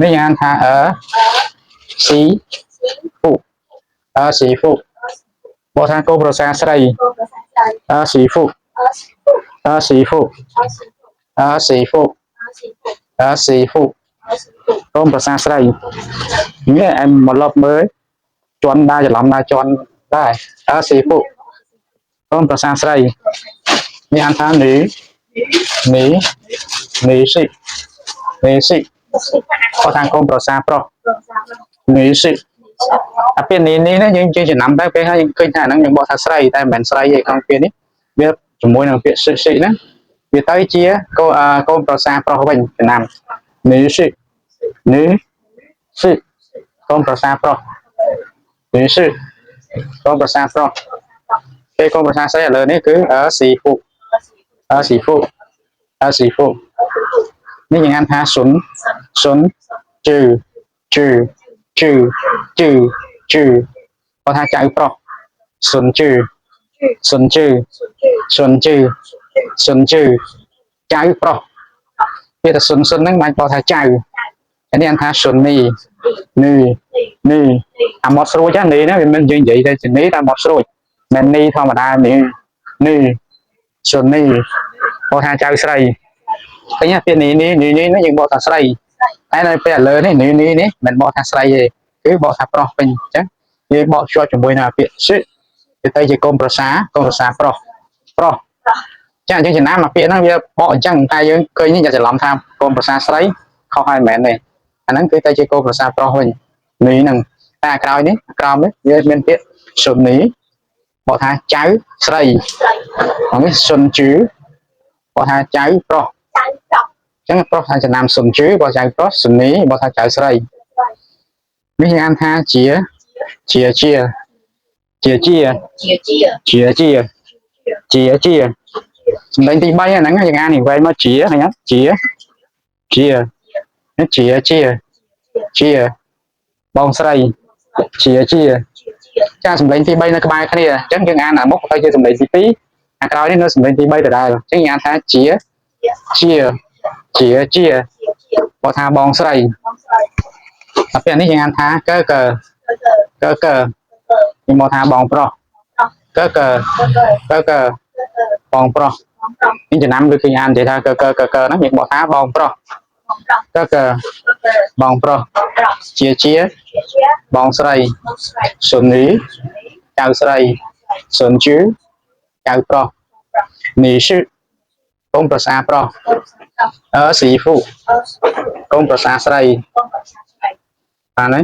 នេះអានថាស៊ីស៊ីហ្វូបកថាកូនប្រសាស្រីស៊ីហ្វូស៊ីហ្វូស៊ីហ្វូស៊ីហ្វូកូនប្រសាស្រីនេះemមកលប់មើលជន់ដែរច្រឡំដែរជន់ដែរស៊ីហ្វូកូនប្រសាស្រីនេះអានថានេះស៊ីគាត់ថាកូនប្រសាប្រុសនេះស៊ីអាពេលនេះយើងចំណាំតែពេលហើយយើងឃើញថាហ្នឹងយើងបកថាស្រីតែមិនមែនស្រីទេក្នុងពេលនេះវាជាមួយនឹងពាក្យស៊ីហ្នឹងវាទៅជាកូនប្រសាប្រុសវិញចំណាំនេះស៊ីកូនប្រសាប្រុសនេះស៊ីកូនប្រសាប្រុសពេលកូនប្រសាស្រីឥឡូវនេះគឺស៊ីហ្វូនេះយើងថាស៊ុនជឺគាត់ថាចៅប្រុសស៊ុនជឺចៅប្រុសវាតែស៊ុនហ្នឹងមិនគាត់ថាចៅនេះថាស៊ុននេះអាមកស្រួចនេះណាវាមិនយើងនិយាយតែជំនីតែមកស្រួចមិននេះធម្មតានេះស៊ុននេះគាត់ថាចៅស្រីឃើញពាក្យនេះយើងបកថាស្រីតែនៅពេលឥឡូវនេះមិនបកថាស្រីទេគឺបកថាប្រុសវិញអញ្ចឹងយើងបកជាប់ជាមួយនឹងពាក្យសិទៅជាកូនប្រសាប្រុសចាអញ្ចឹងចំណាំមកពាក្យហ្នឹងវាបកអញ្ចឹងតែយើងឃើញយកច្រឡំថាកូនប្រសាស្រីខុសហើយមិនមែនទេអាហ្នឹងគឺទៅជាកូនប្រសាប្រុសវិញនេះហ្នឹងតែក្រោយនេះវាមានពាក្យស៊ុននេះបកថាចៅស្រីនេះស៊ុនជឺបកថាចៅប្រុសចឹងប្រុសថាចំណាំស៊ុនជឺបកចៅប្រុសស៊ុននេះបកថាចៅស្រីនេះយើងអានថាជាសម្លេងទី3ហ្នឹងយើងអាននេះវែងមកជាឃើញអត់ជាបងស្រីជាចាសម្លេងទី3នៅក្បែរគ្នាអញ្ចឹងយើងអានអាមុខទៅជាសម្លេងទី2អាក្រោយនេះនៅសម្លេងទី3ដដែលអញ្ចឹងយើងអានថាជាបើថាបងស្រីតែពេលនេះយើងអានថាកើយើងមកថាបងប្រុសកើបងប្រុសនេះចំណាំដូចគេអាននិយាយថាកើហ្នឹងយើងបកថាបងប្រុសកើបងប្រុសជាបងស្រីស៊ុននេះចៅស្រីស៊ុនជឺចៅប្រុសនេះស៊ឺកូនប្រសាប្រុសស៊ីហ្វូកូនប្រសាស្រីអានេះ